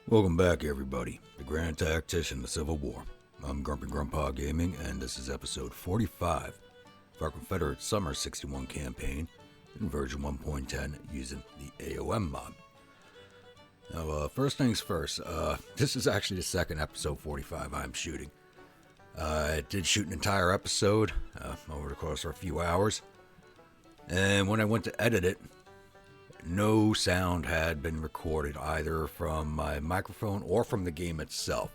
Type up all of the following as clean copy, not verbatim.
Welcome back, everybody, to Grand Tactician, the Civil War. I'm Grumpy Grandpa Gaming, and this is episode 45 of our Confederate Summer 61 campaign in version 1.10 using the A.O.M mod. Now, first things first, this is actually the second episode 45 I'm shooting. I did shoot an entire episode over the course of a few hours, and when I went to edit it, no sound had been recorded either from my microphone or from the game itself.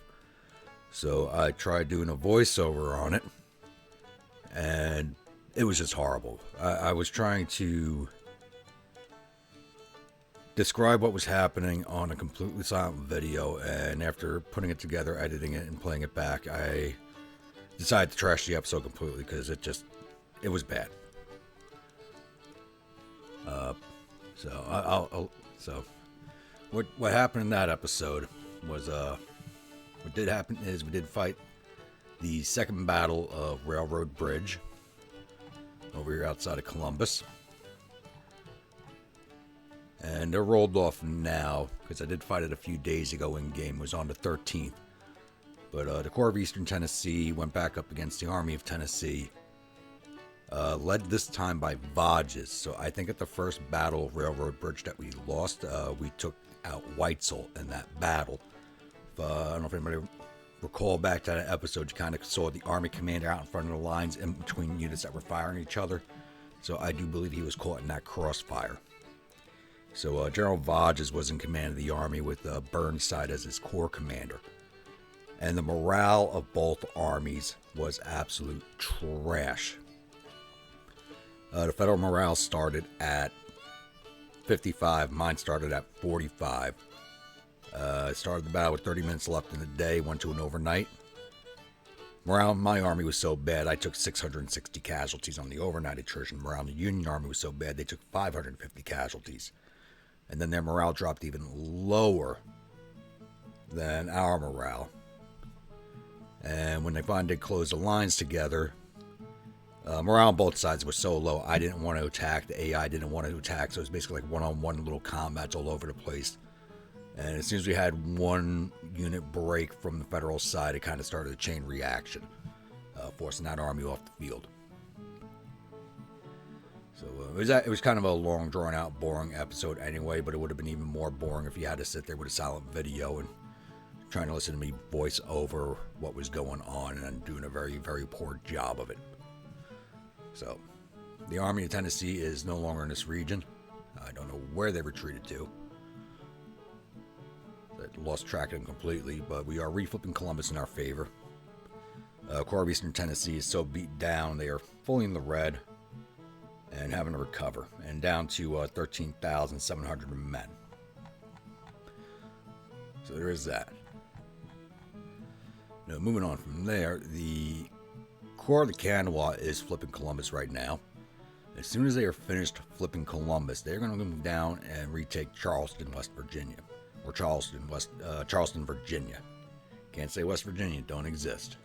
So I tried doing a voiceover on it, and it was just horrible. I was trying to describe what was happening on a completely silent video, and after putting it together, editing it, and playing it back, I decided to trash the episode completely because it was bad. So what happened in that episode was what did happen is we did fight the second battle of Railroad Bridge over here outside of Columbus, and they're rolled off now because I did fight it a few days ago in game. It was on the 13th, but the Corps of Eastern Tennessee went back up against the Army of Tennessee. Led this time by Vodges. So I think at the first battle of Railroad Bridge that we lost, we took out Weitzel in that battle. I don't know if anybody recall back to that episode, you kind of saw the Army commander out in front of the lines in between units that were firing each other. So I do believe he was caught in that crossfire. So General Vodges was in command of the Army with Burnside as his corps commander. And the morale of both armies was absolute trash. The Federal morale started at 55. Mine started at 45. Started the battle with 30 minutes left in the day. Went to an overnight. Morale in my army was so bad, I took 660 casualties on the overnight attrition. Morale in the Union Army was so bad, they took 550 casualties. And then their morale dropped even lower than our morale. And when they finally did close the lines together, morale on both sides was so low, I didn't want to attack. The AI didn't want to attack, so it was basically like one-on-one little combats all over the place. And as soon as we had one unit break from the Federal side, it kind of started a chain reaction, forcing that army off the field. So it was kind of a long, drawn-out, boring episode anyway, but it would have been even more boring if you had to sit there with a silent video and trying to listen to me voice over what was going on, and I'm doing a very, very poor job of it. So, the Army of Tennessee is no longer in this region. I don't know where they retreated to. I lost track of them completely, but we are reflipping Columbus in our favor. Corps of Eastern Tennessee is so beat down, they are fully in the red and having to recover, and down to 13,700 men. So there is that. Now, moving on from there, the Corps of the Kanawha is flipping Columbus right now. As soon as they are finished flipping Columbus, they're going to move down and retake Charleston, West Virginia. Or Charleston, Virginia. Can't say West Virginia, don't exist.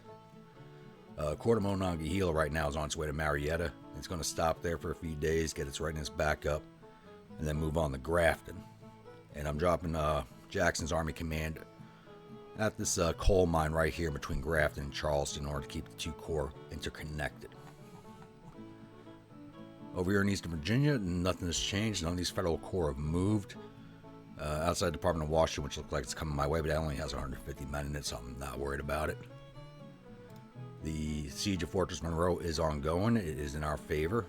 Corps of Monongahela right now is on its way to Marietta. It's going to stop there for a few days, get its readiness back up, and then move on to Grafton. And I'm dropping Jackson's Army Command at this coal mine right here between Grafton and Charleston in order to keep the two corps interconnected. Over here in Eastern Virginia, nothing has changed. None of these federal corps have moved. Outside the Department of Washington, which looks like it's coming my way, but that only has 150 men in it, so I'm not worried about it. The siege of Fortress Monroe is ongoing. It is in our favor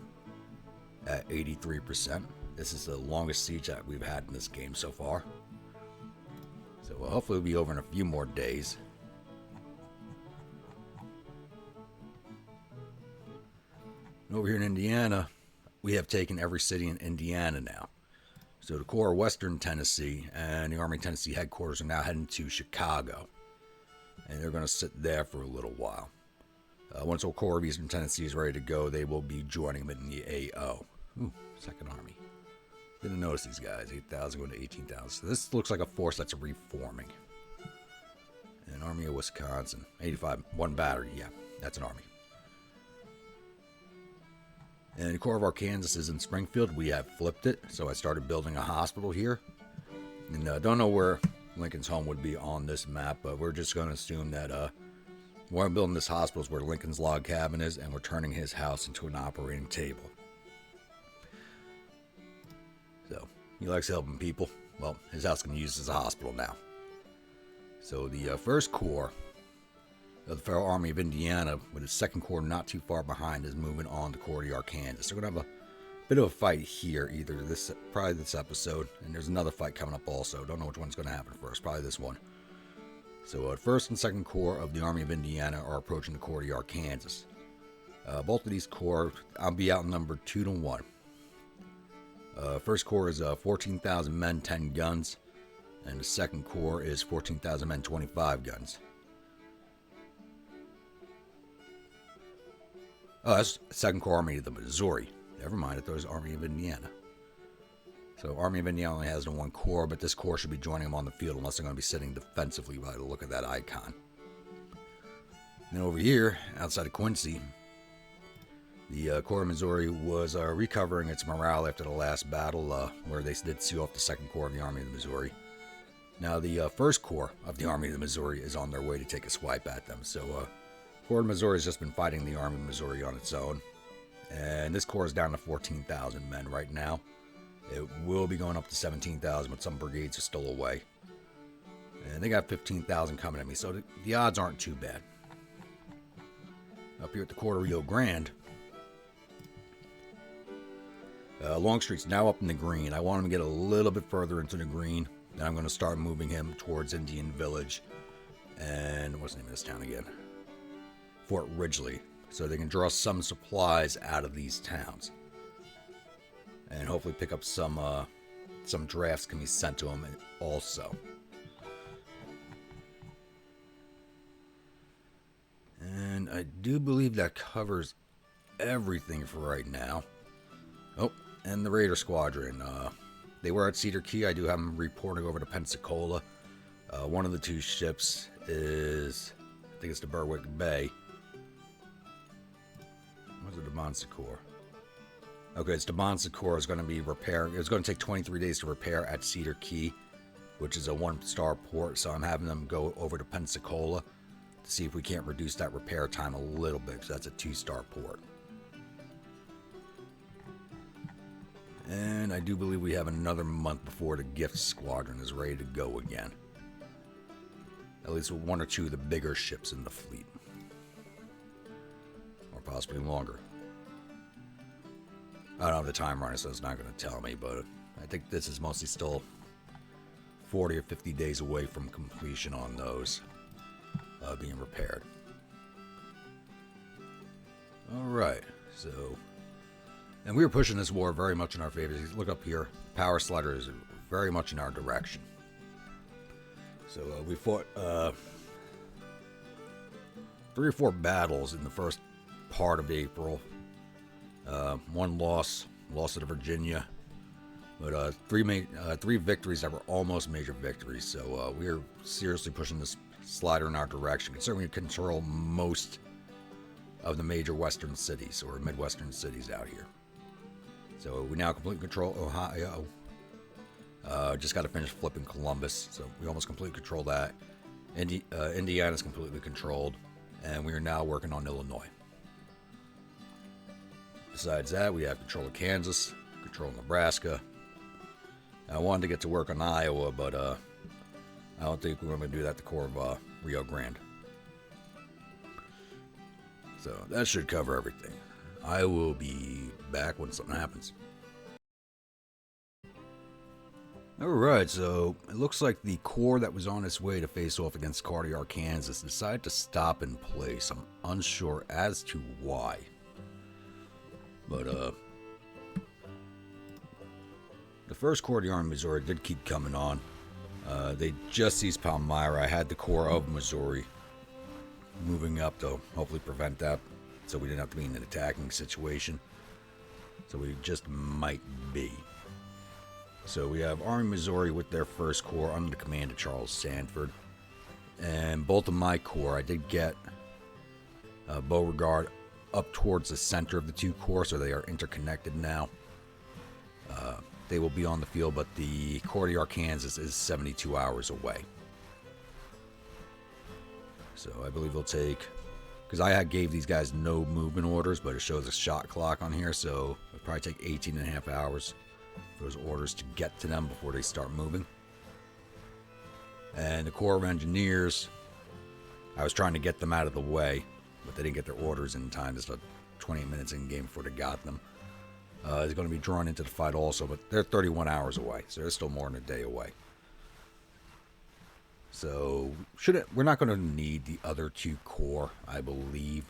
at 83%. This is the longest siege that we've had in this game so far. So hopefully it'll be over in a few more days. And over here in Indiana, we have taken every city in Indiana now. So the Corps of Western Tennessee and the Army of Tennessee headquarters are now heading to Chicago. And they're going to sit there for a little while. Once the Corps of Eastern Tennessee is ready to go, they will be joining them in the A.O. Ooh, Second Army. Didn't notice these guys. 8,000 going to 18,000. So this looks like a force that's reforming. An Army of Wisconsin. 85. One battery. Yeah, that's an army. And the Corps of Arkansas is in Springfield. We have flipped it. So I started building a hospital here. And don't know where Lincoln's home would be on this map, but we're just going to assume that we're building this hospital is where Lincoln's log cabin is, and we're turning his house into an operating table. So, he likes helping people. Well, his house can be used as a hospital now. So the First Corps of the Federal Army of Indiana, with its Second Corps not too far behind, is moving on to Counterattack, Kansas. They're going to have a bit of a fight here, probably this episode, and there's another fight coming up also. Don't know which one's going to happen first, probably this one. So First and Second Corps of the Army of Indiana are approaching the Counterattack, Kansas. Both of these corps, I'll be outnumbered 2-1. First Corps is 14,000 men, 10 guns, and the Second Corps is 14,000 men, 25 guns. Oh, that's Second Corps Army of the Missouri. Never mind, I thought it was Army of Indiana. So Army of Indiana only has one corps, but this corps should be joining them on the field unless they're going to be sitting defensively by the look of that icon. And then over here, outside of Quincy, the Corps of Missouri was recovering its morale after the last battle, where they did see off the Second Corps of the Army of the Missouri. Now the First Corps of the Army of the Missouri is on their way to take a swipe at them. So Corps of Missouri has just been fighting the Army of Missouri on its own. And this corps is down to 14,000 men right now. It will be going up to 17,000, but some brigades are still away. And they got 15,000 coming at me, so the odds aren't too bad. Up here at the Corps of Rio Grande, Longstreet's now up in the green. I want him to get a little bit further into the green. Then I'm going to start moving him towards Indian Village. And what's the name of this town again? Fort Ridgely. So they can draw some supplies out of these towns. And hopefully pick up some drafts can be sent to them also. And I do believe that covers everything for right now. Oh, and the Raider Squadron. They were at Cedar Key. I do have them reporting over to Pensacola. One of the two ships is, I think it's the Berwick Bay. Was it the Bon Secours? Okay, it's the Bon Secours is going to be repairing. It's going to take 23 days to repair at Cedar Key, which is a 1-star port. So I'm having them go over to Pensacola to see if we can't reduce that repair time a little bit, because that's a 2-star port. And I do believe we have another month before the Gift Squadron is ready to go again. At least with one or two of the bigger ships in the fleet. Or possibly longer. I don't have the time runner, so it's not going to tell me, but I think this is mostly still 40 or 50 days away from completion on those being repaired. Alright, so... And we were pushing this war very much in our favor. Look up here. Power Slider is very much in our direction. So we fought 3 or 4 battles in the first part of April. One loss to Virginia. But 3 victories that were almost major victories. So we are seriously pushing this slider in our direction. Considering we control most of the major western cities, or midwestern cities out here. So we now completely control Ohio. Just got to finish flipping Columbus. So we almost completely control that. Indiana's completely controlled. And we are now working on Illinois. Besides that, we have control of Kansas, control of Nebraska. I wanted to get to work on Iowa, but I don't think we're going to do that to the Corps of Rio Grande. So that should cover everything. I will be back when something happens. Alright, so it looks like the corps that was on its way to face off against Counterattack, Kansas decided to stop in place. I'm unsure as to why. But, the First Corps of the Army of Missouri did keep coming on. They just seized Palmyra. I had the Corps of Missouri moving up to hopefully prevent that, so we didn't have to be in an attacking situation. So we just might be. So we have Army of Missouri with their First Corps under the command of Charles Sanford. And both of my corps, I did get Beauregard up towards the center of the 2 corps, so they are interconnected now. they will be on the field, but the Corps d'Arkansas is 72 hours away. So I believe it'll take, because I gave these guys no movement orders, but it shows a shot clock on here, so it'll probably take 18 and a half hours for those orders to get to them before they start moving. And the Corps of Engineers, I was trying to get them out of the way, but they didn't get their orders in time. Just 28 minutes in game before they got them. Is going to be drawn into the fight also, but they're 31 hours away, so they're still more than a day away. So we're not going to need the other two Corps, I believe.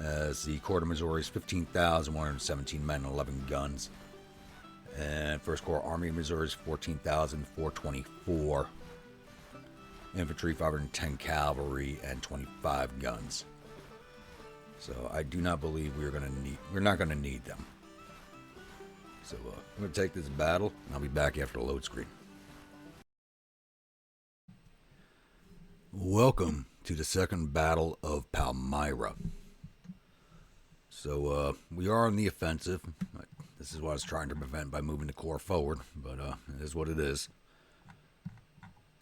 As the Corps of Missouri is 15,117 men and 11 guns. And First Corps Army of Missouri is 14,424. Infantry, 510 cavalry, and 25 guns. So I do not believe we're not going to need them. So I'm going to take this battle, and I'll be back after the load screen. Welcome to the second battle of Palmyra. So we are on the offensive. This is what I was trying to prevent by moving the Corps forward, but it is what it is.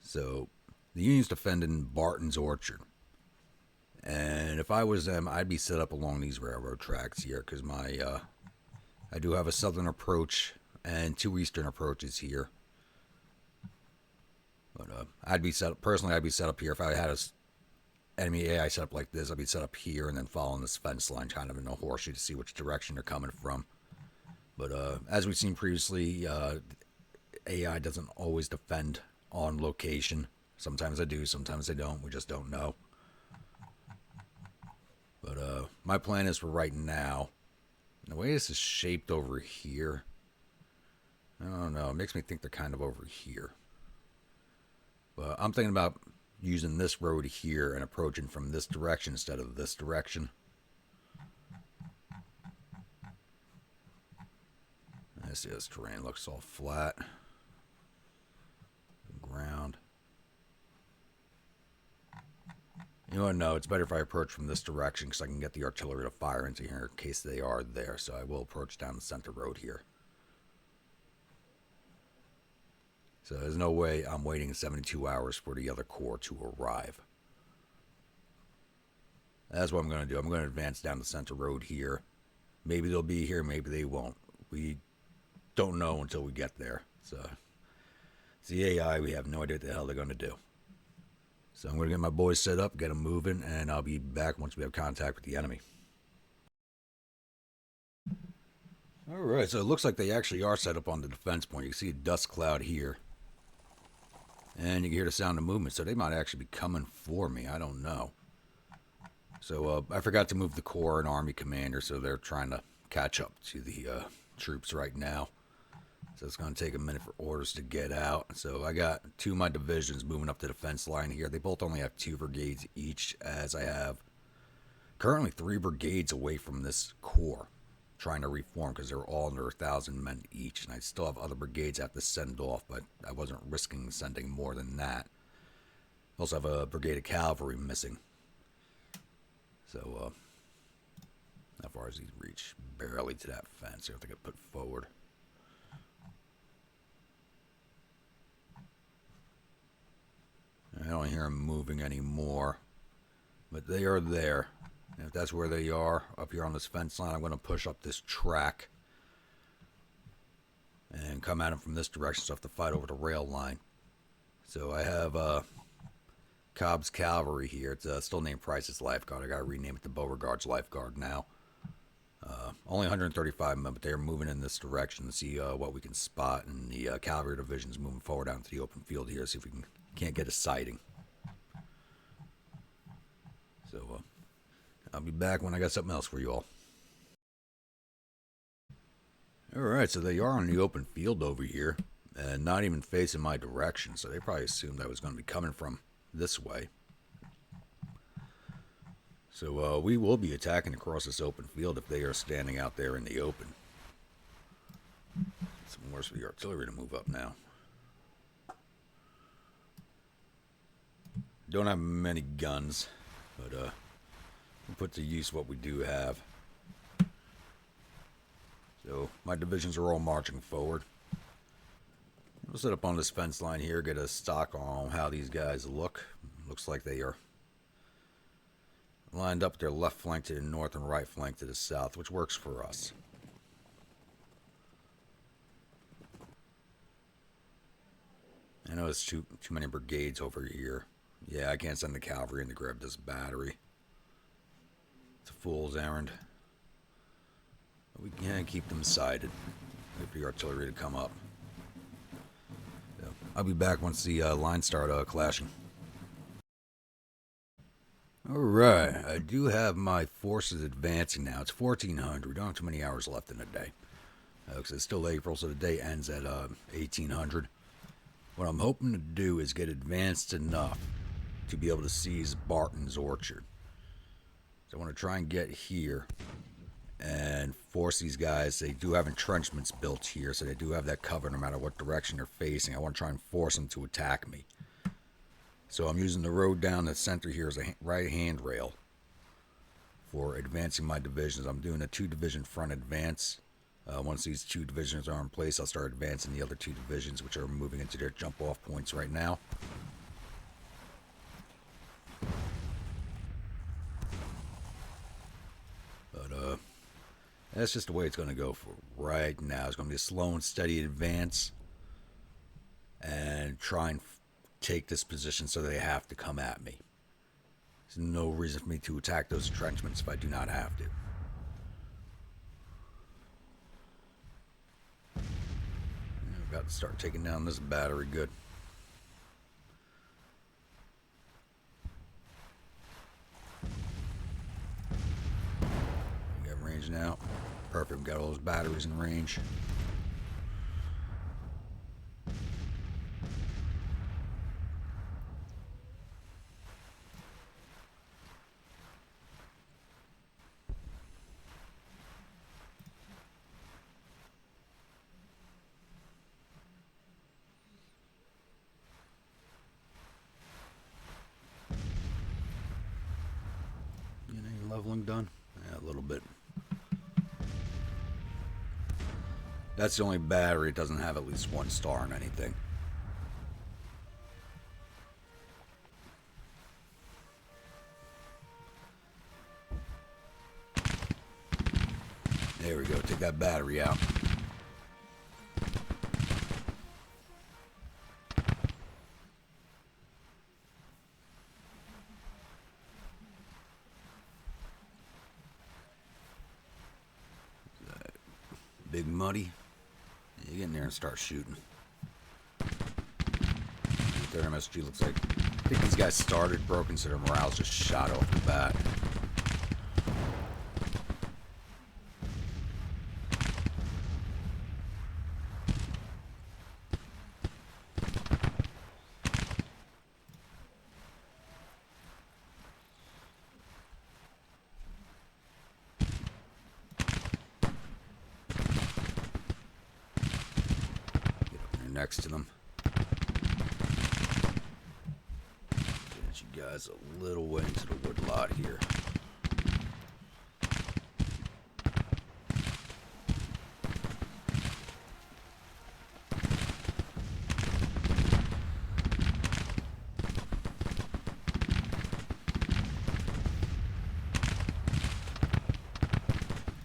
So the Union's defending Barton's Orchard. And if I was them, I'd be set up along these railroad tracks here, because I do have a southern approach and two eastern approaches here. But I'd be set up here. If I had a enemy AI set up like this, I'd be set up here and then following this fence line kind of in a horseshoe to see which direction they're coming from. But as we've seen previously, AI doesn't always defend on location. Sometimes they do, sometimes they don't. We just don't know. But my plan is for right now, the way this is shaped over here, I don't know, it makes me think they're kind of over here. But I'm thinking about using this road here and approaching from this direction instead of this direction. I see this terrain looks all flat. Ground. You know what? No, it's better if I approach from this direction because I can get the artillery to fire into here in case they are there. So I will approach down the center road here. So there's no way I'm waiting 72 hours for the other Corps to arrive. That's what I'm going to do. I'm going to advance down the center road here. Maybe they'll be here, maybe they won't. We don't know until we get there. So it's the AI, we have no idea what the hell they're going to do. So I'm going to get my boys set up, get them moving, and I'll be back once we have contact with the enemy. Alright, so it looks like they actually are set up on the defense point. You can see a dust cloud here. And you can hear the sound of movement, so they might actually be coming for me. I don't know. So I forgot to move the Corps and Army commander, so they're trying to catch up to the troops right now. So it's going to take a minute for orders to get out. So I got two of my divisions moving up the defense line here. They both only have 2 brigades each, as I have currently 3 brigades away from this Corps trying to reform because they're all under 1,000 men each. And I still have other brigades I have to send off, but I wasn't risking sending more than that. I also have a brigade of cavalry missing. So, how far does he reach? Barely to that fence. I have to get put forward. I don't hear them moving anymore, but they are there. And if that's where they are, up here on this fence line, I'm going to push up this track and come at them from this direction, so I have to fight over the rail line. So I have Cobb's Cavalry here. It's still named Price's Lifeguard. I got to rename it to Beauregard's Lifeguard now. Only 135 men, but they're moving in this direction to see what we can spot. And the cavalry division's moving forward out into the open field here, see if we can't get a sighting. So I'll be back when I got something else for you all. Alright, so they are on the open field over here, and not even facing my direction, so they probably assumed I was going to be coming from this way. So we will be attacking across this open field if they are standing out there in the open. Some worse for the artillery to move up now. Don't have many guns, but we'll put to use what we do have. So So my divisions are all marching forward. We'll set up on this fence line here, get a stock on how these guys look. Looks like they are lined up their left flank to the north and right flank to the south, which works for us. I know it's too many brigades over here. Yeah, I can't send the cavalry in to grab this battery. It's a fool's errand. But we can keep them sighted. Wait for the artillery to come up. So, I'll be back once the lines start clashing. Alright, I do have my forces advancing now. It's 1400. We don't have too many hours left in the day. Because it's still April, so the day ends at 1800. What I'm hoping to do is get advanced enough to be able to seize Barton's Orchard. So I want to try and get here and force these guys. They do have entrenchments built here, so they do have that cover no matter what direction they're facing. I want to try and force them to attack me. So I'm using the road down the center here as a right handrail for advancing my divisions. I'm doing a 2-division front advance. Once these 2 divisions are in place, I'll start advancing the other 2 divisions, which are moving into their jump-off points right now. But that's just the way it's going to go for right now. It's going to be a slow and steady advance and try and take this position so they have to come at me. There's no reason for me to attack those entrenchments if I do not have to. Got to start taking down this battery good. We got range now. Perfect. We got all those batteries in range. Leveling done? Yeah, a little bit. That's the only battery that doesn't have at least 1 star in anything. There we go. Take that battery out. Big Muddy. You get in there and start shooting. Their MSG looks like. I think these guys started broken, so their morale's just shot off the bat. Next to them. Get you guys a little way into the wood lot here.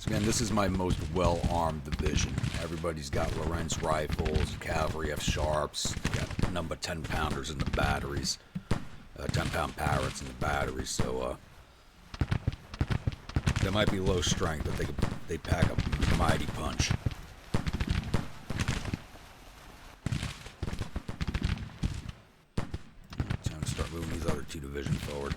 Again, this is my most well-armed division. Everybody's got Lorentz rifles, cavalry have sharps, they got number 10-pounders in the batteries, 10-pound Parrots in the batteries, so they might be low strength, but they pack a mighty punch. Time to start moving these other 2 divisions forward.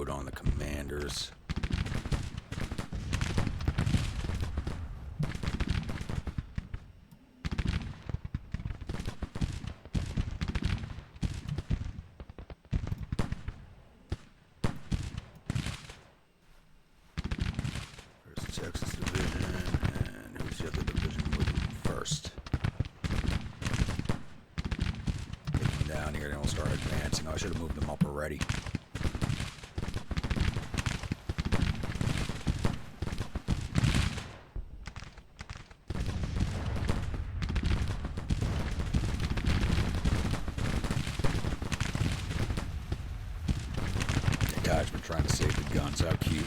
On the commanders. There's Texas division, and who's the other division moving first? Get them down here, then we'll start advancing. should have moved them up already. Detachment trying to save the guns. How cute.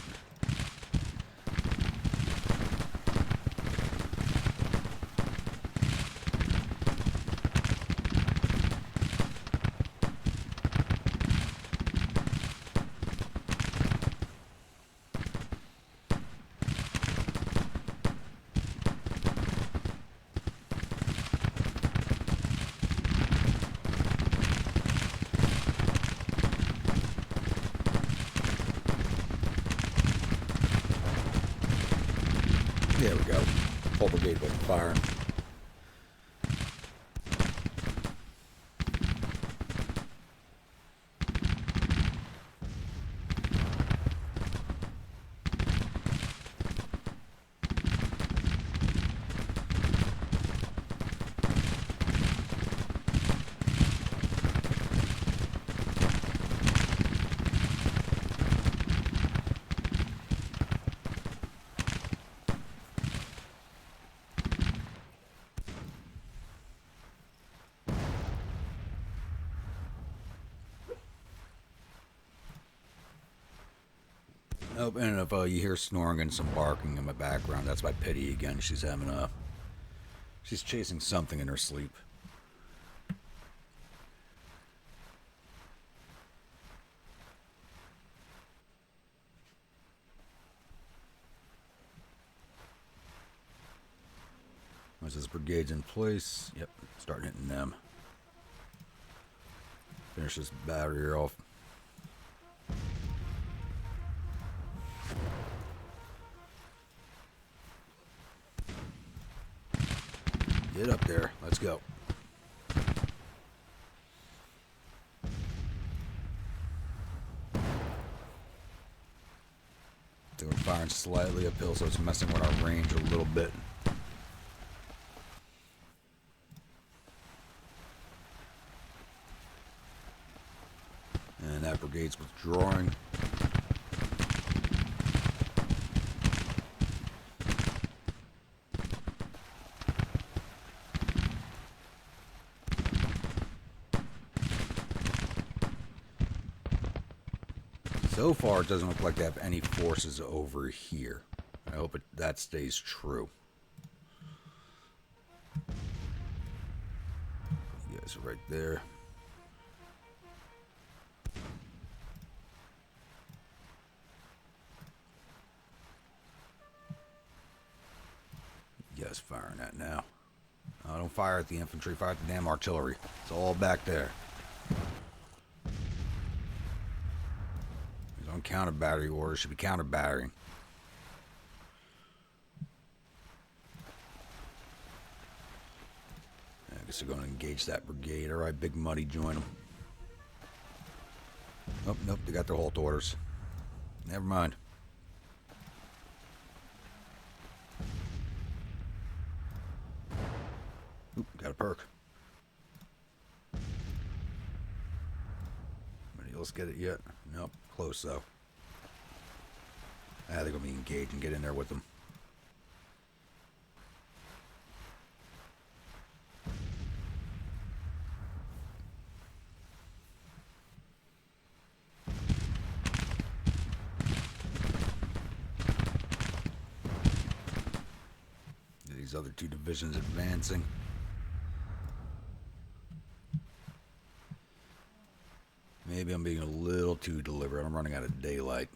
There we go. Full brigade wasn't firing. Oh, and if you hear snoring and some barking in my background, that's my Pity again. She's chasing something in her sleep. Once this brigade's in place, yep, starting hitting them. Finish this battery off. Get up there. Let's go. They were firing slightly uphill, so it's messing with our range a little bit. And that brigade's withdrawing. So far, it doesn't look like they have any forces over here. I hope that stays true. You guys are right there. You guys firing that now. Oh, don't fire at the infantry, fire at the damn artillery. It's all back there. On counter battery orders, should be counter battering. I guess they're going to engage that brigade. All right, Big Muddy, join them. Oh, nope, they got their halt orders. Never mind. Oop, got a perk. Anybody else get it yet? Nope. Close though. They're gonna be engaged and get in there with them. These other two divisions advancing. Maybe I'm being a little too deliberate. I'm running out of daylight.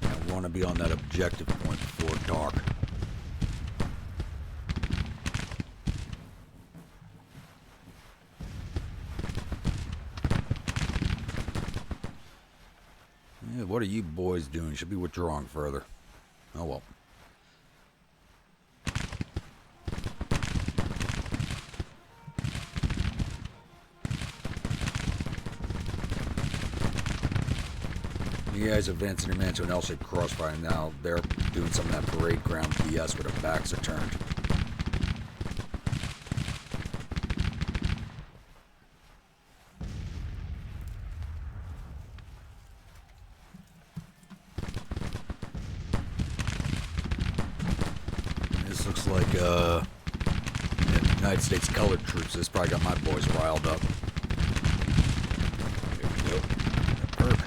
I want to be on that objective point before dark. Yeah, what are you boys doing? You should be withdrawing further. Oh well. The AI's advancing their man to an L-shaped crossfire, and now they're doing some of that parade ground BS where their backs are turned. This looks like United States colored troops. This probably got my boys riled up. There we go. Perk.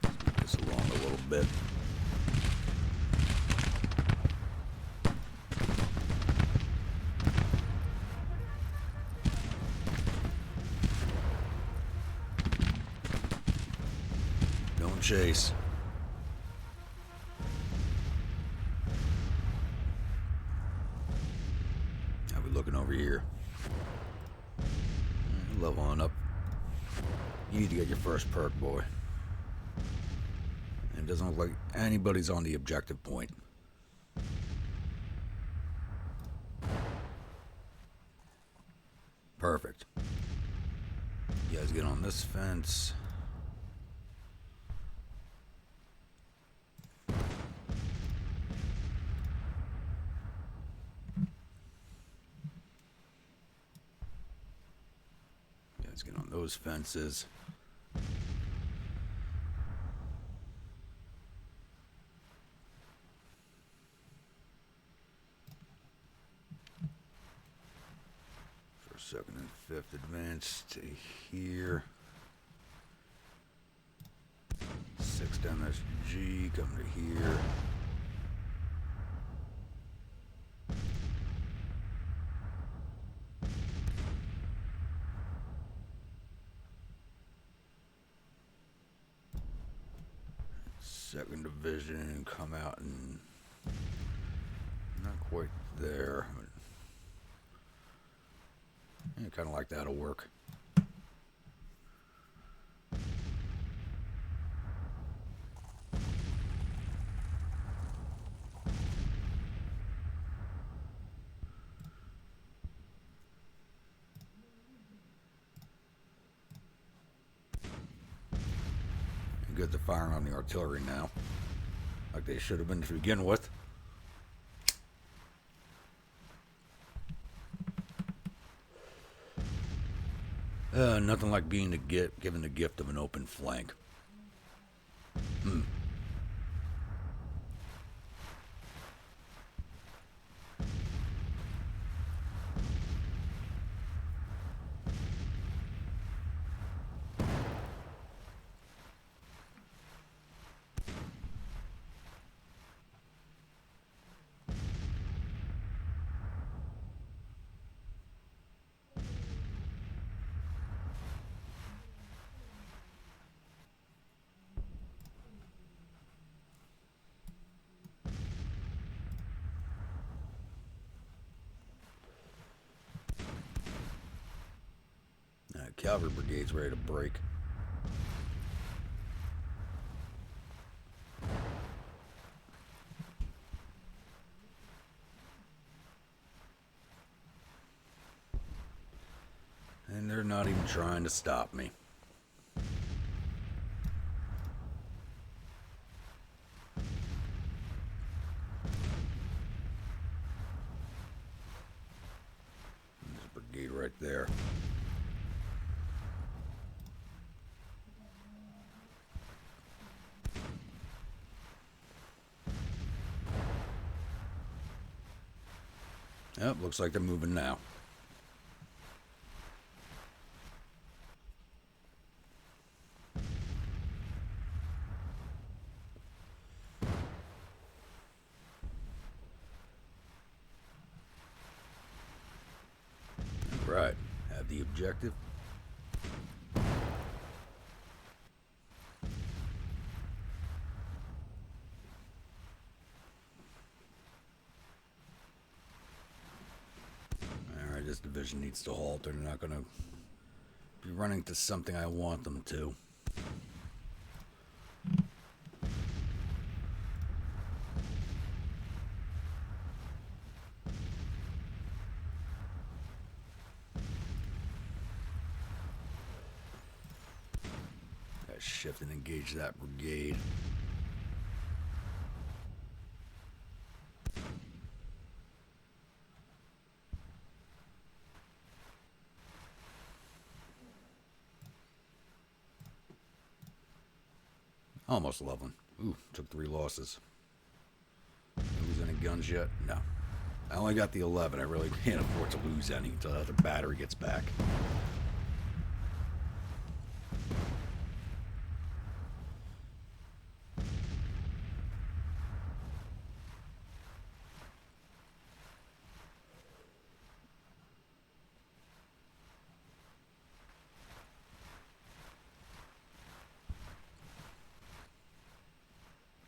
Let's move this along a little bit. Don't chase. How we looking over here? Level on up. You need to get your first perk, boy. It doesn't look like anybody's on the objective point. Perfect. You guys get on this fence. You guys get on those fences. Second and fifth advance to here. 6 down, there's G, come to here. Second division, come out and not quite there. Yeah, kind of like that'll work. Good, they're firing on the artillery now, like they should have been to begin with. Nothing like being given the gift of an open flank. Cavalry brigade's ready to break. And they're not even trying to stop me. There's a brigade right there. Yep, looks like they're moving now. Right, have the objective. This division needs to halt. They're not going to be running to something I want them to. shift and engage that brigade. Almost leveling. Ooh, took 3 losses. Lose any guns yet? No. I only got the 11. I really can't afford to lose any until the battery gets back.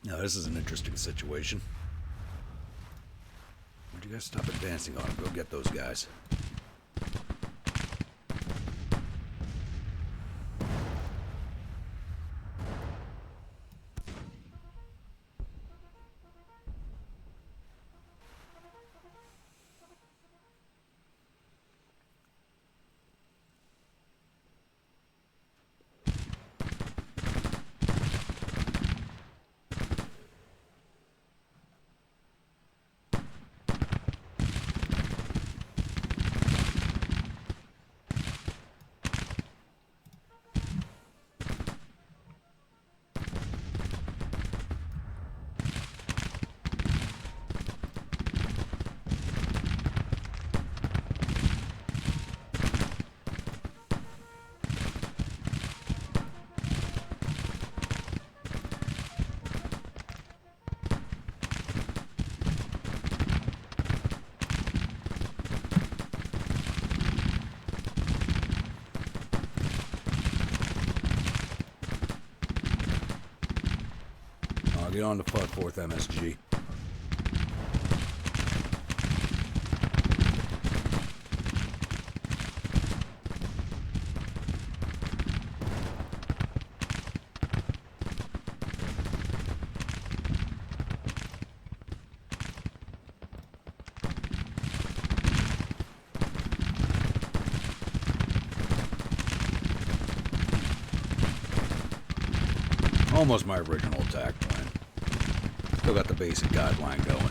Now, this is an interesting situation. Would you guys stop advancing on them? Go get those guys. Get on the 4th MSG. Almost my original attack plan. Still got the basic guideline going.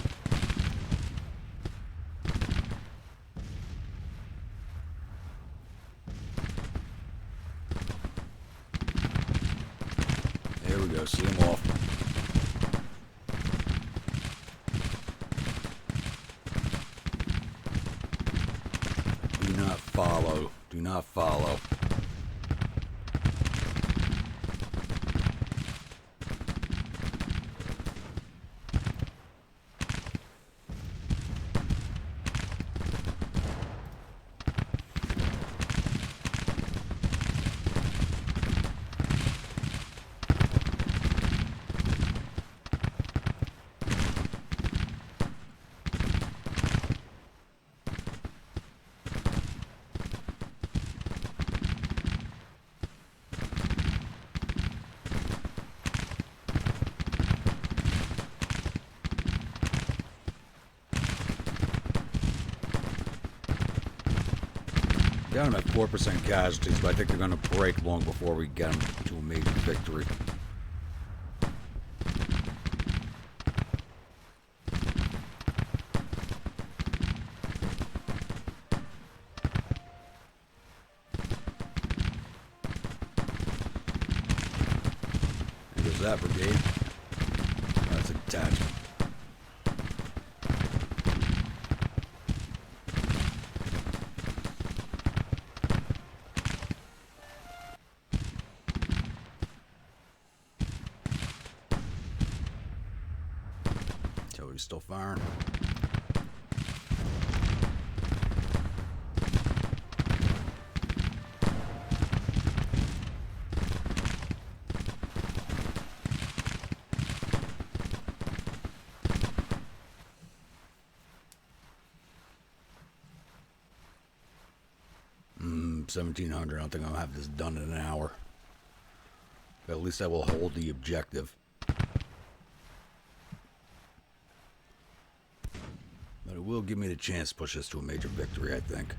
There we go, see him off. Do not follow. Do not follow. Down at 4% casualties, but I think they're going to break long before we get them to a major victory. There's that brigade. That's a detachment. He's still firing. Mm, 1700. I don't think I'll have this done in an hour. But at least I will hold the objective. But it will give me the chance to push this to a major victory, I think.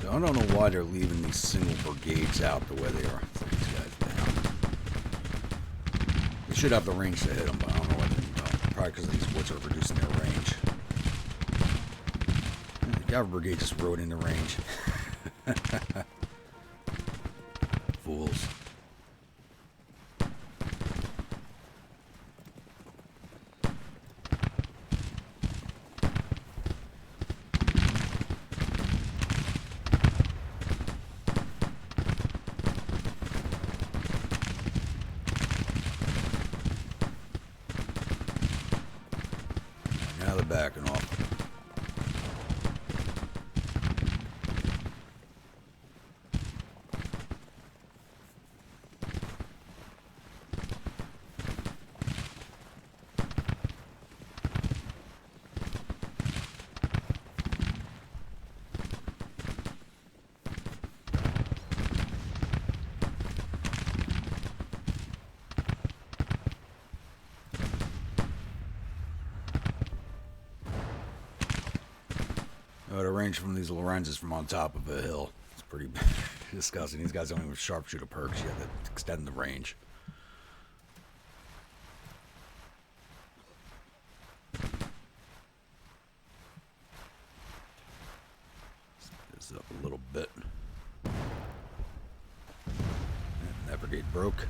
So I don't know why they're leaving these single brigades out the way they are. Let's let these guys down. They should have the range to hit them, but I don't know why they don't. Probably because these woods are reducing their range. The cavalry brigade just rode into range. Fools. Now they're backing off. The range from these Lorenzes from on top of a hill. It's pretty disgusting. These guys don't even have sharpshooter perks yet that extend the range. Speed this up a little bit. And that brigade broke.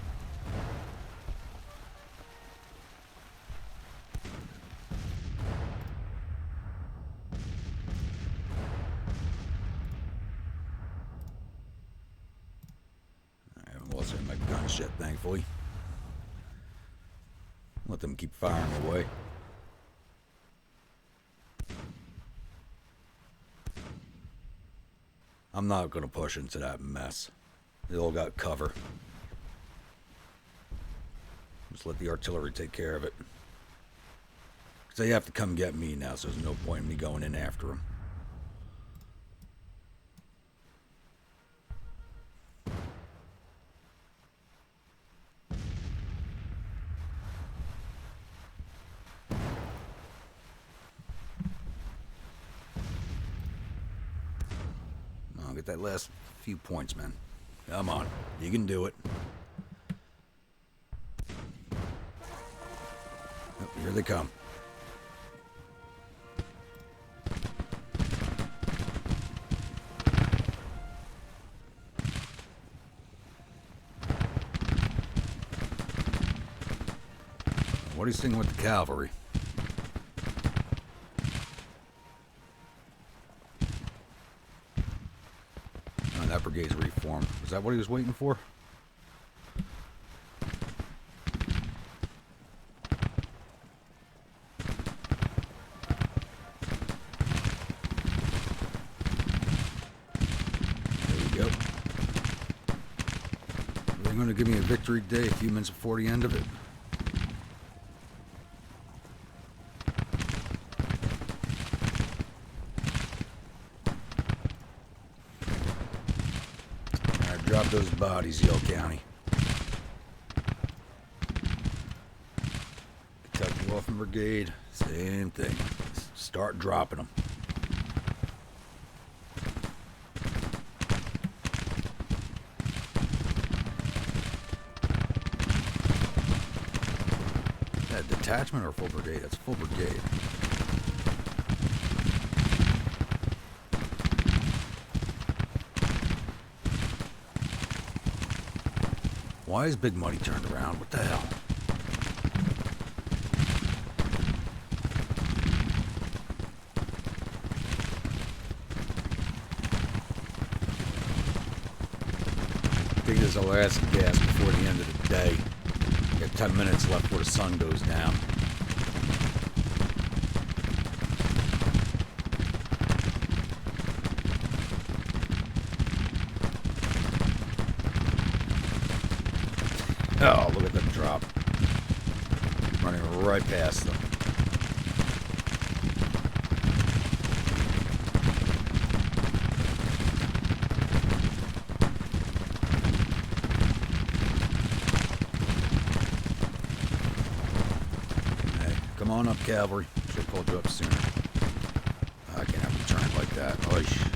In my guns yet, thankfully. Let them keep firing away. I'm not going to push into that mess. They all got cover. Just let the artillery take care of it. Because they have to come get me now, so there's no point in me going in after them. Get that last few points, man. Come on. You can do it. Oh, here they come. What are you saying with the cavalry? That brigade's reformed. Is that what he was waiting for? There you go. Are they going to give me a victory day a few minutes before the end of it? Drop those bodies, Yale County. Kentucky Waffen Brigade, same thing. Start dropping them. That detachment or full brigade? That's full brigade. Why is Big Muddy turned around? What the hell? I think this is the last gas before the end of the day. We got 10 minutes left before the sun goes down. Oh, look at them drop. Running right past them. Hey, come on up, cavalry. Should have pulled you up sooner. I can't have them turn like that. Oish.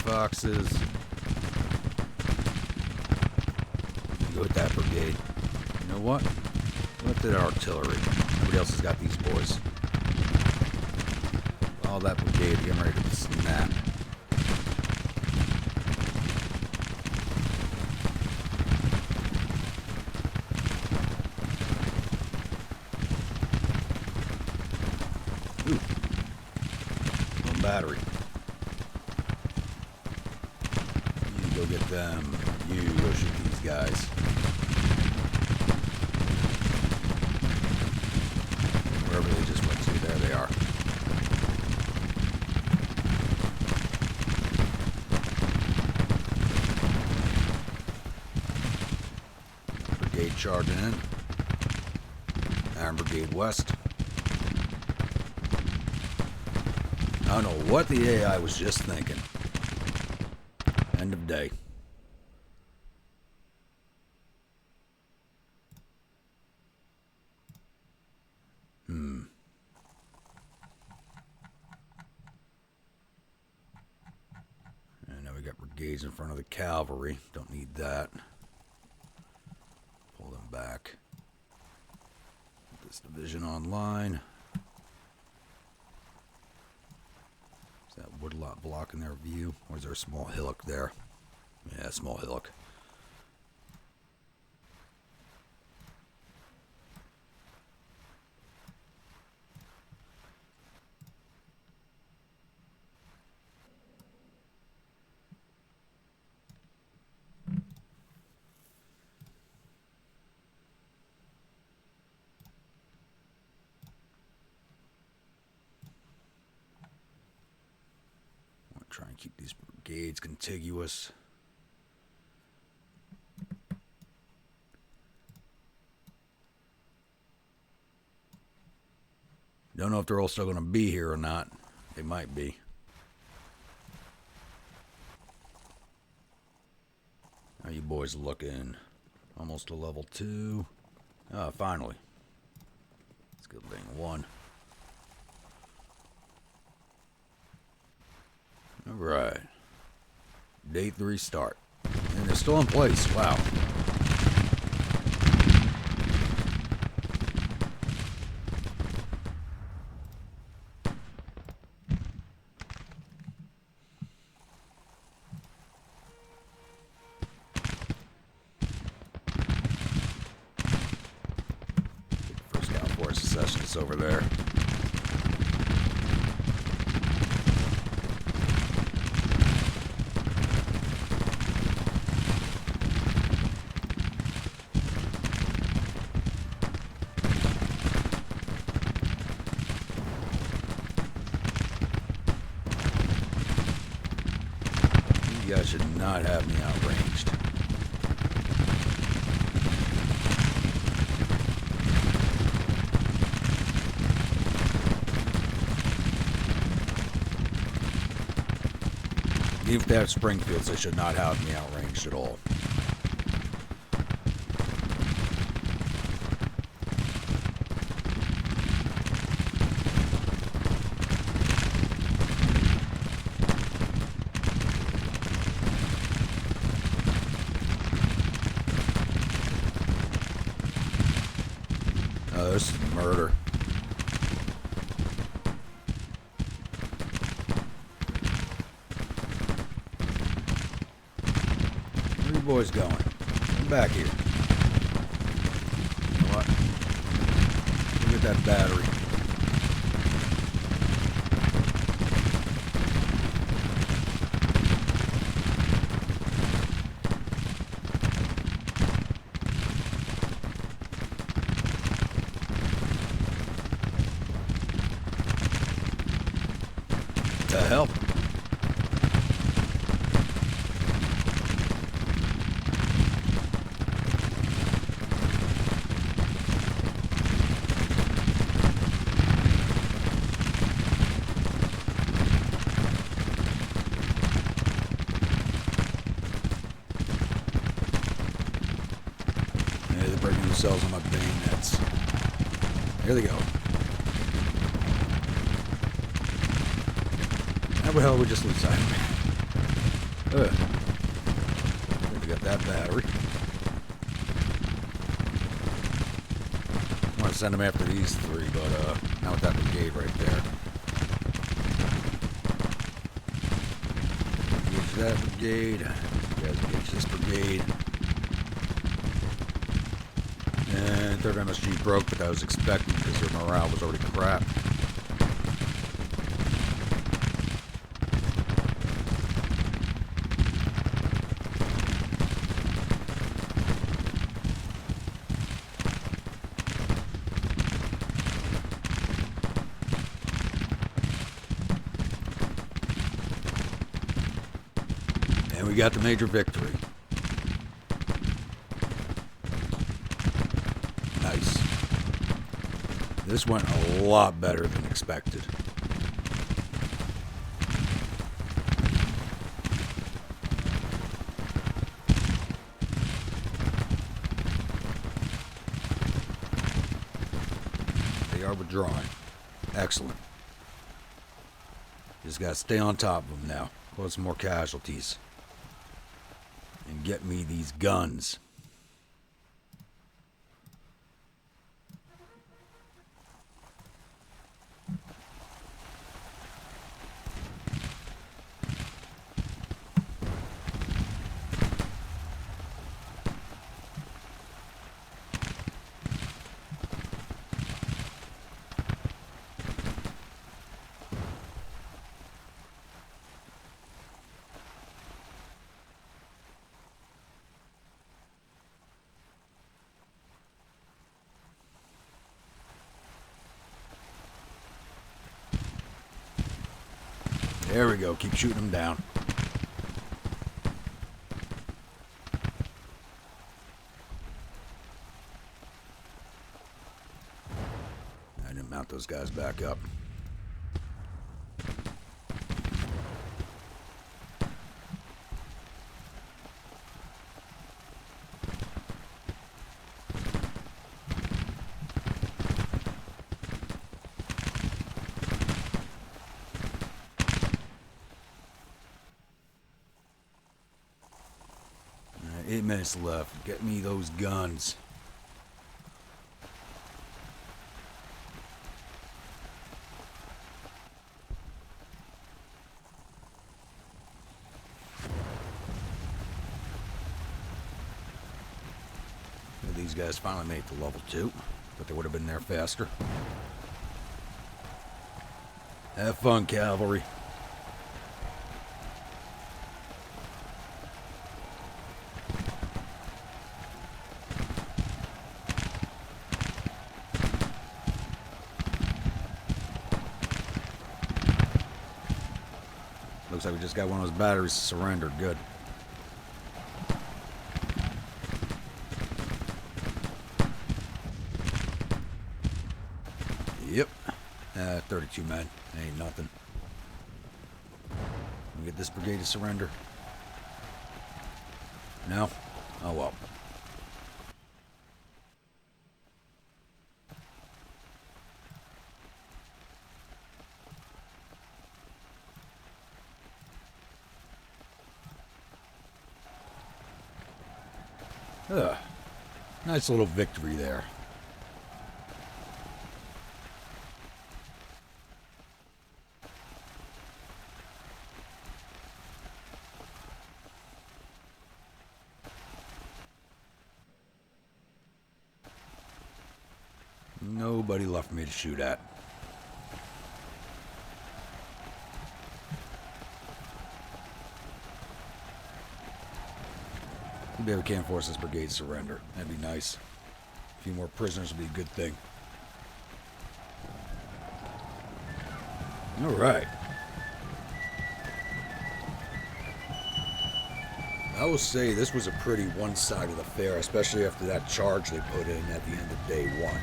foxes. Go with that brigade. You know what? What did artillery? Nobody else has got these boys. All that brigade getting ready to snap. Ooh. One battery. You go get them. You go shoot these guys. Wherever they just went to, there they are. Brigade charging in. Iron Brigade West. I don't know what the AI was just thinking. End of day. And now we got brigades in front of the cavalry. Don't need that. Pull them back. Put this division online. Is that woodlot blocking their view? Or is there a small hillock there? Yeah, small hillock. Try and keep these brigades contiguous. Don't know if they're all still going to be here or not. They might be. How you boys looking? Almost to level 2. Ah, finally. Let's get thing 1. Alright. Day 3 start. And they're still in place. Wow. First Scout Force Secessionists over there. You guys should not have me outranged. Even if they have Springfields, they should not have me outranged at all. Oh, this is murder. Where are you boys going? Come back here. You know what? Look at that battery. The hell? Yeah, they're breaking themselves on my bayonets. Here they go. How the hell we just lose sight of me? We got that battery. I want to send them after these three, but not with that brigade right there. Engage that brigade. Guys, engage this brigade. And third MSG broke, but that was expected because their morale was already crap. And we got the major victory. Nice. This went a lot better than expected. They are withdrawing. Excellent. Just gotta stay on top of them now. Cause some more casualties. And get me these guns. There we go. Keep shooting them down. I didn't mount those guys back up. Alright, 8 minutes left. Get me those guns. These guys finally made it to level 2, but they would have been there faster. Have fun, cavalry. Looks like we just got one of those batteries surrendered. Good. Yep. 32 men. Ain't nothing. Can we get this brigade to surrender? No? Oh well. Nice little victory there. Nobody left me to shoot at. Maybe we can't force this brigade to surrender. That'd be nice. A few more prisoners would be a good thing. Alright. I will say this was a pretty one-sided affair, especially after that charge they put in at the end of day 1.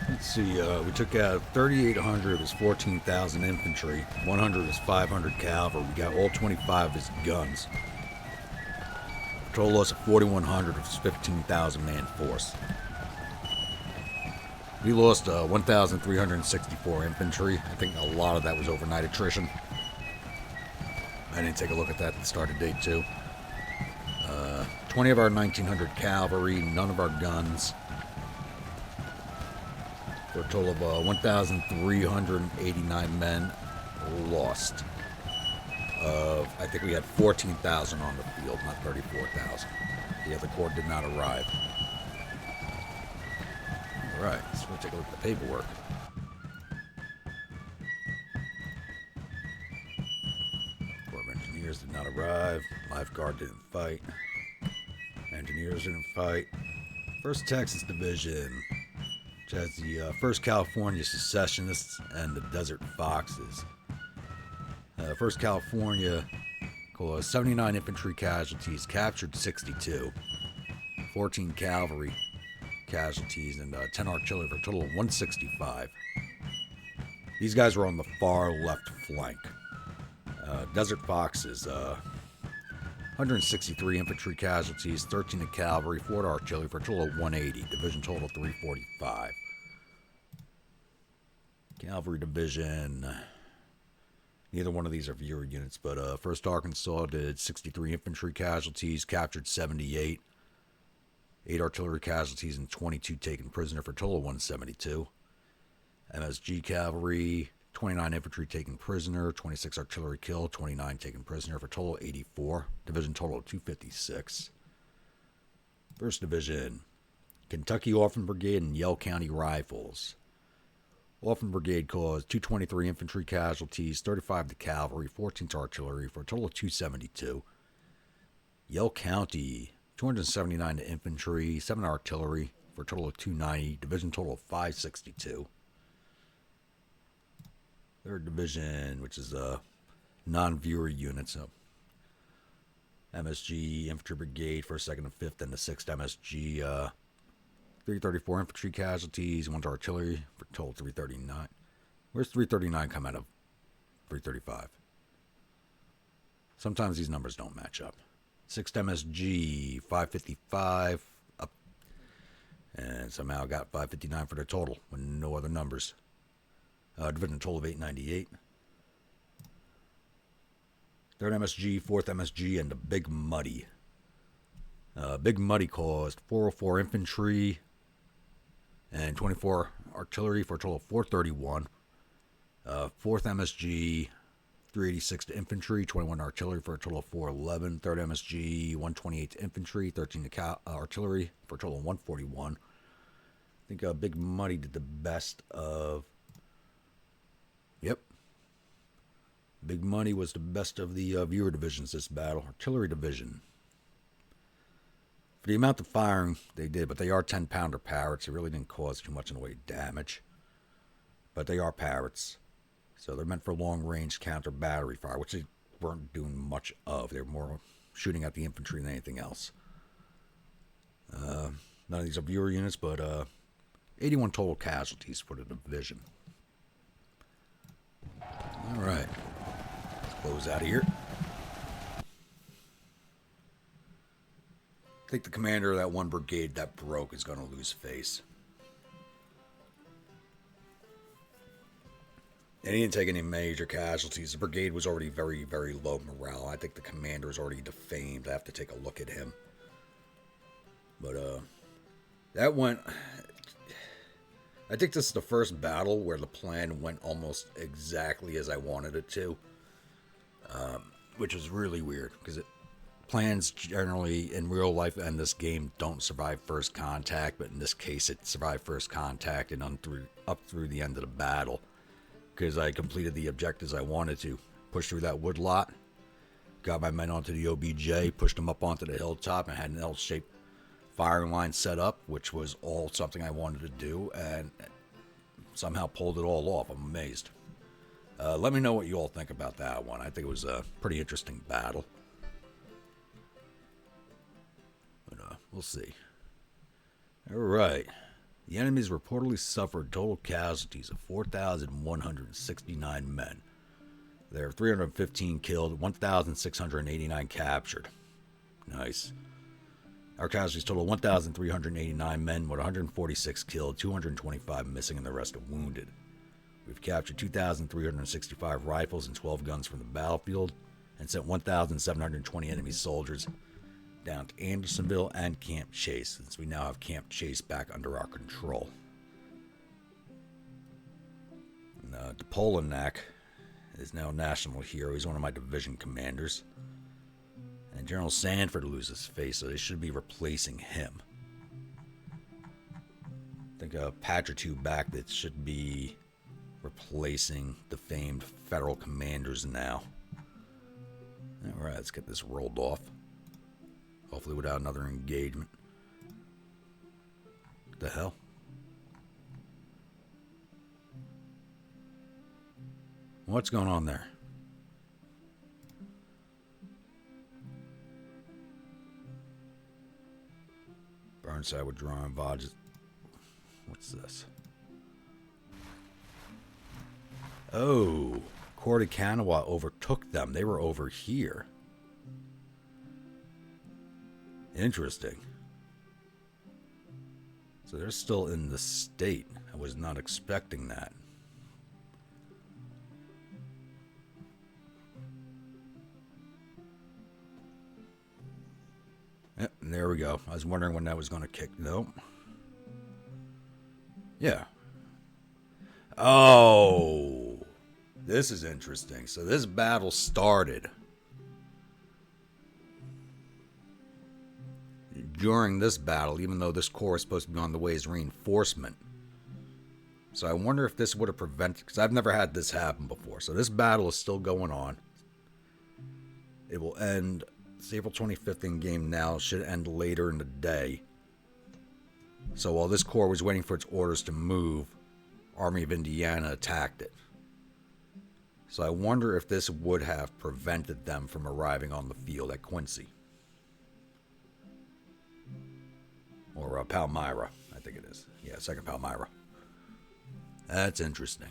Let's see, we took out 3,800 of his 14,000 infantry, 100 of his 500 cavalry. We got all 25 of his guns. Total loss of 4,100 of his 15,000 man force. We lost 1,364 infantry. I think a lot of that was overnight attrition. I didn't take a look at that at the start of day 2. 20 of our 1,900 cavalry, none of our guns. For a total of 1,389 men lost. I think we had 14,000 on the field, not 34,000. The other corps did not arrive. Alright, so we'll take a look at the paperwork. Corps of Engineers did not arrive. Lifeguard didn't fight. Engineers didn't fight. 1st Texas Division, which has the 1st California Secessionists and the Desert Foxes. 1st California caused 79 infantry casualties, captured 62, 14 cavalry casualties, and 10 artillery for a total of 165. These guys were on the far left flank. Desert Foxes, 163 infantry casualties, 13 of cavalry, 4 artillery for a total of 180. Division total 345. Cavalry Division. Neither one of these are viewer units, but 1st Arkansas did 63 infantry casualties, captured 78. 8 artillery casualties and 22 taken prisoner for a total of 172. MSG Cavalry, 29 infantry taken prisoner, 26 artillery killed, 29 taken prisoner for a total of 84. Division total of 256. 1st Division, Kentucky Orphan Brigade and Yell County Rifles. Orphan Brigade caused 223 infantry casualties, 35 to cavalry, 14 to artillery for a total of 272. Yell County, 279 to infantry, 7 artillery for a total of 290. Division total of 562. 3rd Division, which is a non-viewer unit, so MSG Infantry Brigade, 1st, 2nd, and 5th, and the 6th MSG, 334 infantry casualties, 1 to artillery for a total of 339. Where's 339 come out of 335? Sometimes these numbers don't match up. 6th MSG, 555, up, and somehow got 559 for the total, with no other numbers. Division total of 898. 3rd MSG, 4th MSG, and the Big Muddy. Big Muddy caused 404 infantry and 24 artillery for a total of 431. 4th MSG, 386 to infantry, 21 artillery for a total of 411. 3rd MSG, 128 to infantry, 13 to artillery for a total of 141. I think Big Muddy did the best of... Yep. Big Muddy was the best of the viewer divisions this battle. Artillery Division. For the amount of firing they did, but they are 10-pounder parrots. It really didn't cause too much in the way of damage. But they are parrots. So they're meant for long-range counter-battery fire, which they weren't doing much of. They were more shooting at the infantry than anything else. None of these are viewer units, but 81 total casualties for the division. All right. Let's close out of here. I think the commander of that one brigade that broke is going to lose face. And he didn't take any major casualties. The brigade was already very, very low morale. I think the commander is already defamed. I have to take a look at him. But, that went... I think this is the first battle where the plan went almost exactly as I wanted it to. Which was really weird, because plans generally in real life and this game don't survive first contact, but in this case it survived first contact and up through the end of the battle. Because I completed the objectives I wanted to. Pushed through that woodlot, got my men onto the OBJ, pushed them up onto the hilltop, and had an L-shaped firing line set up, which was all something I wanted to do, and somehow pulled it all off. I'm amazed. Let me know what you all think about that one. I think it was a pretty interesting battle. But we'll see. Alright. The enemies reportedly suffered total casualties of 4,169 men. There were 315 killed, 1,689 captured. Nice. Our casualties total 1,389 men, with 146 killed, 225 missing, and the rest are wounded. We've captured 2,365 rifles and 12 guns from the battlefield, and sent 1,720 enemy soldiers down to Andersonville and Camp Chase, since we now have Camp Chase back under our control. Polinac is now a national hero. He's one of my division commanders. And General Sanford loses face, so they should be replacing him. I think a patch or two back that should be replacing the famed federal commanders now. Alright, let's get this rolled off. Hopefully without another engagement. What the hell? What's going on there? Burnside withdrawing Vodges. What's this? Oh, Corps de Kanawha overtook them. They were over here. Interesting. So they're still in the state. I was not expecting that. Yep, there we go. I was wondering when that was going to kick. Nope. Yeah. Oh. This is interesting. So this battle started during this battle, even though this corps is supposed to be on the way as reinforcement. So I wonder if this would have prevented, because I've never had this happen before. So this battle is still going on. It will end, it's April 25th in game now, should end later in the day. So while this corps was waiting for its orders to move, Army of Indiana attacked it. So I wonder if this would have prevented them from arriving on the field at Quincy. Or Palmyra, I think it is. Yeah, second Palmyra. That's interesting.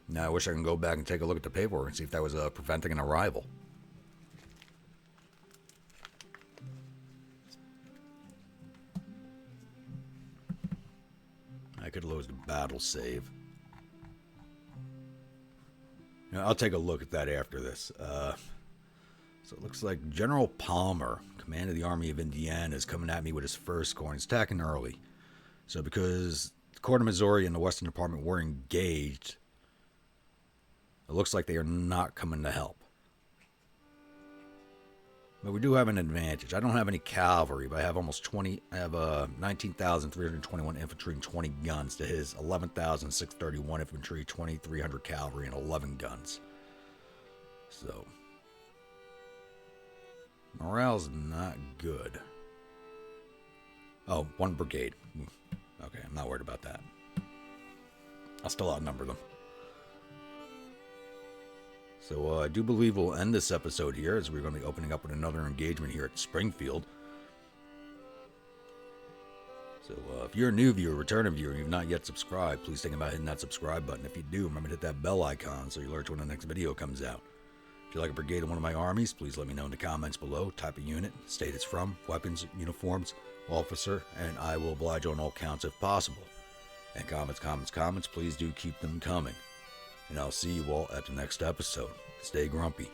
Now I wish I can go back and take a look at the paperwork and see if that was preventing an arrival. I could lose the battle save. Now, I'll take a look at that after this. So it looks like General Palmer, command of the Army of Indiana, is coming at me with his first corps. He's attacking early. So because the Corps of Missouri and the Western Department were engaged, it looks like they are not coming to help. But we do have an advantage. I don't have any cavalry, but I have almost 20. I have 19,321 infantry and 20 guns to his 11,631 infantry, 2,300 cavalry, and 11 guns. So morale's not good. Oh, one brigade. Okay, I'm not worried about that. I'll still outnumber them. So I do believe we'll end this episode here, as we're going to be opening up with another engagement here at Springfield. So if you're a new viewer, returning viewer, and you've not yet subscribed, please think about hitting that subscribe button. If you do, remember to hit that bell icon so you alert when the next video comes out. If you'd like a brigade in one of my armies, please let me know in the comments below. Type of unit, state it's from, weapons, uniforms, officer, and I will oblige on all counts if possible. And comments, please do keep them coming. And I'll see you all at the next episode. Stay grumpy.